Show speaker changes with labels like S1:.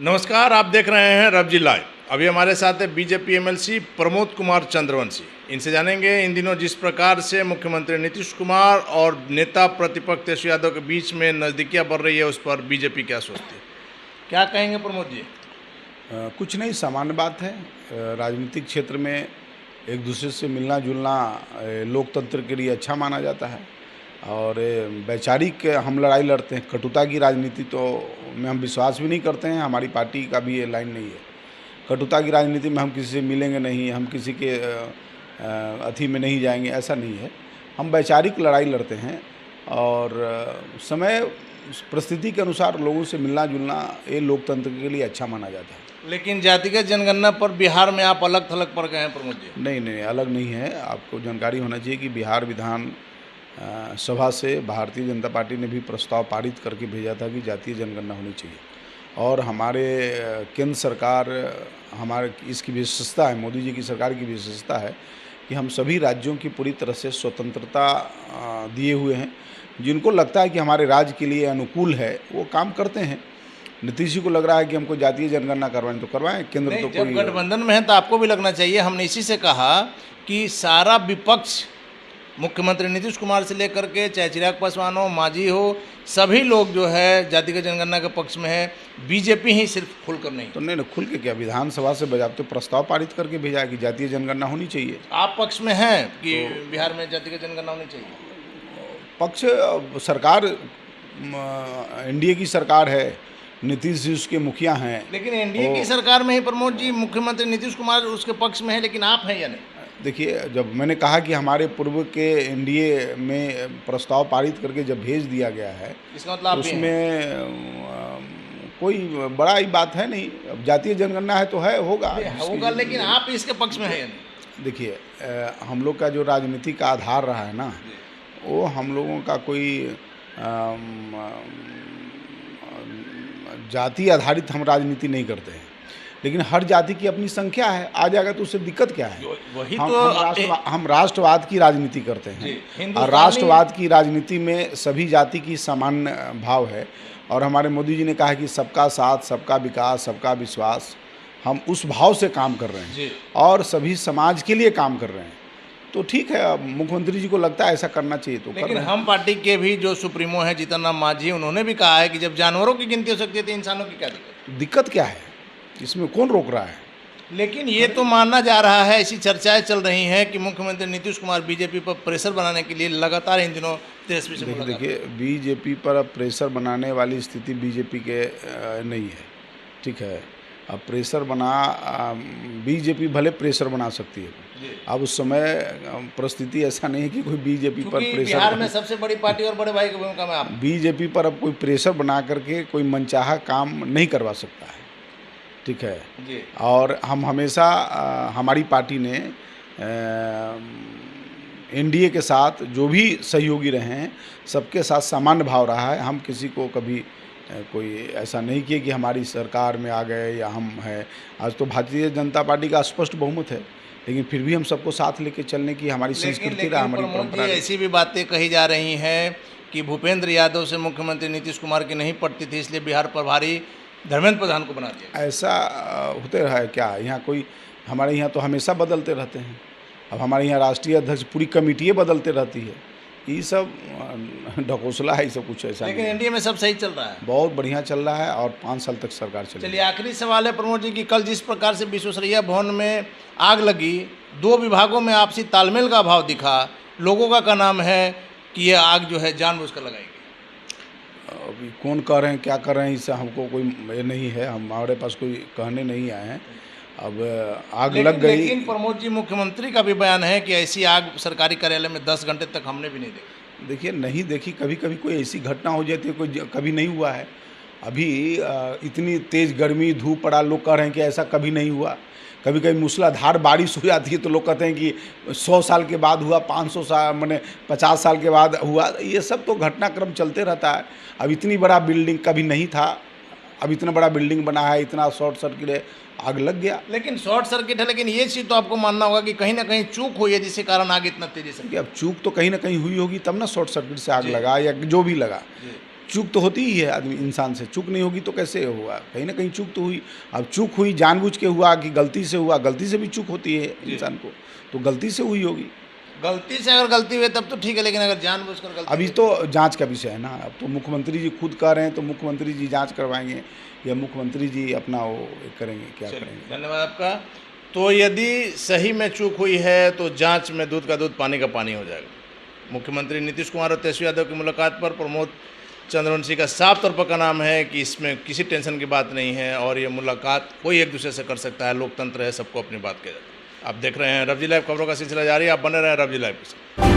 S1: नमस्कार, आप देख रहे हैं रबजी लाइव। अभी हमारे साथ है बीजेपी एमएलसी प्रमोद कुमार चंद्रवंशी। इनसे जानेंगे इन दिनों जिस प्रकार से मुख्यमंत्री नीतीश कुमार और नेता प्रतिपक्ष तेजस्वी यादव के बीच में नज़दीकियाँ बढ़ रही है, उस पर बीजेपी क्या सोचती है, क्या कहेंगे प्रमोद जी?
S2: कुछ नहीं, सामान्य बात है। राजनीतिक क्षेत्र में एक दूसरे से मिलना जुलना लोकतंत्र के लिए अच्छा माना जाता है और वैचारिक हम लड़ाई लड़ते हैं। कटुता की राजनीति तो में हम विश्वास भी नहीं करते हैं, हमारी पार्टी का भी ये लाइन नहीं है। कटुता की राजनीति में हम किसी से मिलेंगे नहीं, हम किसी के अथी में नहीं जाएंगे, ऐसा नहीं है। हम वैचारिक लड़ाई लड़ते हैं और समय परिस्थिति के अनुसार लोगों से मिलना जुलना ये लोकतंत्र के लिए अच्छा माना जाता है।
S1: लेकिन जातिगत जनगणना पर बिहार में आप अलग थलग पड़ गए हैं प्रमोद जी।
S2: नहीं, अलग नहीं है। आपको जानकारी होना चाहिए कि बिहार विधान सभा से भारतीय जनता पार्टी ने भी प्रस्ताव पारित करके भेजा था कि जातीय जनगणना होनी चाहिए और हमारे केंद्र सरकार, हमारे इसकी विशेषता है, मोदी जी की सरकार की विशेषता है कि हम सभी राज्यों की पूरी तरह से स्वतंत्रता दिए हुए हैं। जिनको लगता है कि हमारे राज्य के लिए अनुकूल है वो काम करते हैं। नीतीश जी को लग रहा है कि हमको जातीय जनगणना करवाएं तो करवाएं, केंद्र तो
S1: जब गठबंधन में है तो आपको भी लगना चाहिए। हमने इसी से कहा कि सारा विपक्ष, मुख्यमंत्री नीतीश कुमार से लेकर के चाहे चिराग पासवान हो, मांझी हो, सभी लोग जो है जातिगत जनगणना के पक्ष में है। बीजेपी ही सिर्फ खुलकर नहीं।
S2: तो नहीं, खुल के क्या, विधानसभा से बजाते प्रस्ताव पारित करके भेजा है कि जातीय जनगणना होनी चाहिए।
S1: आप पक्ष में हैं कि बिहार में जातिगत जनगणना होनी चाहिए?
S2: पक्ष सरकार एनडीए की सरकार है, नीतीश जी उसके मुखिया हैं।
S1: लेकिन एनडीए की सरकार में ही प्रमोद जी मुख्यमंत्री नीतीश कुमार उसके पक्ष में है, लेकिन आप हैं या नहीं?
S2: देखिए, जब मैंने कहा कि हमारे पूर्व के एनडीए में प्रस्ताव पारित करके जब भेज दिया गया है,
S1: इसका मतलब
S2: उसमें कोई बड़ा ही बात है नहीं। अब जातीय जनगणना है तो है, होगा।
S1: लेकिन आप इसके पक्ष में है या नहीं?
S2: देखिए, हम लोग का जो राजनीति का आधार रहा है ना, वो हम लोगों का कोई जाति आधारित हम राजनीति नहीं करते हैं। लेकिन हर जाति की अपनी संख्या है, आ जाएगा तो उससे दिक्कत क्या है? हम राष्ट्रवाद की राजनीति करते हैं और राष्ट्रवाद की राजनीति में सभी जाति की समान भाव है और हमारे मोदी जी ने कहा है कि सबका साथ, सबका विकास, सबका विश्वास। हम उस भाव से काम कर रहे हैं और सभी समाज के लिए काम कर रहे हैं। तो ठीक है, अब मुख्यमंत्री जी को लगता है ऐसा करना चाहिए तो
S1: लेकिन हम पार्टी के भी जो सुप्रीमो हैं जीतन राम मांझी, उन्होंने भी कहा है कि जब जानवरों की गिनती हो सकती है तो इंसानों की क्या दिक्कत?
S2: दिक्कत क्या है इसमें, कौन रोक रहा है?
S1: लेकिन ये तो मानना जा रहा है, ऐसी चर्चाएं चल रही हैं कि मुख्यमंत्री नीतीश कुमार बीजेपी पर प्रेशर बनाने के लिए लगातार इन दिनों तेजस्वी से मुलाकात।
S2: देखिए, बीजेपी पर प्रेशर बनाने वाली स्थिति बीजेपी के नहीं है, ठीक है। अब प्रेशर बीजेपी भले प्रेशर बना सकती है। अब उस समय परिस्थिति ऐसा नहीं है कि कोई बीजेपी पर प्रेशर,
S1: बिहार में सबसे बड़ी पार्टी और बड़े भाई की भूमिका में आप,
S2: बीजेपी पर अब कोई प्रेशर बना करके कोई मनचाहा काम नहीं करवा सकता है, ठीक है
S1: जी।
S2: और हम हमेशा हमारी पार्टी ने एनडीए के साथ जो भी सहयोगी रहे हैं सबके साथ सामान्य भाव रहा है। हम किसी को कभी कोई ऐसा नहीं किया कि हमारी सरकार में आ गए या हम हैं। आज तो भारतीय जनता पार्टी का स्पष्ट बहुमत है, लेकिन फिर भी हम सबको साथ लेके चलने की हमारी संस्कृति रहा, हमारी परंपरा।
S1: ऐसी भी बातें कही जा रही हैं कि भूपेंद्र यादव से मुख्यमंत्री नीतीश कुमार की नहीं पड़ती थी, इसलिए बिहार प्रभारी धर्मेंद्र प्रधान को बना दिया।
S2: ऐसा होते रहा है क्या? यहाँ कोई, हमारे यहाँ तो हमेशा बदलते रहते हैं। अब हमारे यहाँ राष्ट्रीय अध्यक्ष, पूरी कमेटियाँ बदलते रहती है। ये सब ढकोसला है, ये सब कुछ ऐसा।
S1: लेकिन एनडीए में सब सही चल रहा है,
S2: बहुत बढ़िया चल रहा है और 5 साल तक सरकार चलेगी।
S1: चलिए, आखिरी सवाल है प्रमोद जी की कल जिस प्रकार से विश्वेश्वरैया भवन में आग लगी, 2 विभागों में आपसी तालमेल का अभाव दिखा, लोगों का नाम है कि ये आग जो है जानबूझकर लगाई गई।
S2: अभी कौन कह रहे हैं, क्या कर रहे हैं, इससे हमको कोई ये नहीं है, हमारे पास कोई कहने नहीं आए हैं। अब आग लग गई।
S1: लेकिन प्रमोद जी, मुख्यमंत्री का भी बयान है कि ऐसी आग सरकारी कार्यालय में 10 घंटे तक हमने भी नहीं देखी।
S2: देखिए, नहीं देखी, कभी कभी कोई ऐसी घटना हो जाती है, कोई कभी नहीं हुआ है। अभी इतनी तेज़ गर्मी धूप पड़ा, लोग कह रहे हैं कि ऐसा कभी नहीं हुआ। कभी कभी मूसलाधार बारिश हो जाती है तो लोग कहते हैं कि 100 साल के बाद हुआ, 500 साल मैंने 50 साल के बाद हुआ। ये सब तो घटनाक्रम चलते रहता है। अब इतनी बड़ा बिल्डिंग कभी नहीं था, अब इतना बड़ा बिल्डिंग बना है, इतना शॉर्ट सर्किट है, आग लग गया।
S1: लेकिन शॉर्ट सर्किट है, लेकिन ये चीज़ तो आपको मानना होगा कि कहीं ना कहीं चूक हुई है जिसके कारण आग इतना तेजी से।
S2: अब चूक तो कहीं ना कहीं हुई होगी, तब ना शॉर्ट सर्किट से आग लगा या जो भी लगा। चूक तो होती ही है आदमी इंसान से, चूक नहीं होगी तो कैसे होगा, कहीं ना कहीं चूक तो हुई। अब चूक हुई जानबूझ के हुआ कि गलती से हुआ, गलती से भी चूक होती है इंसान को, तो गलती से हुई होगी।
S1: गलती से अगर गलती हुई तब तो ठीक है, लेकिन अगर जानबूझकर गलती
S2: अभी
S1: हुई
S2: तो जांच का विषय है ना, अब तो मुख्यमंत्री जी खुद कह रहे हैं, तो मुख्यमंत्री जी जांच करवाएंगे या मुख्यमंत्री जी अपना वो करेंगे, क्या
S1: चलिए,
S2: करेंगे।
S1: धन्यवाद आपका। तो यदि सही में चूक हुई है तो जांच में दूध का दूध पानी का पानी हो जाएगा। मुख्यमंत्री नीतीश कुमार और तेजस्वी यादव की मुलाकात पर प्रमोद चंद्रवंशी का साफ तौर पर कहना है कि इसमें किसी टेंशन की बात नहीं है और ये मुलाकात कोई एक दूसरे से कर सकता है, लोकतंत्र है, सबको अपनी बात कह जाता है। आप देख रहे हैं रवजी लाइव, खबरों का सिलसिला जारी है, आप बने रहे रवजी लाइव के साथ।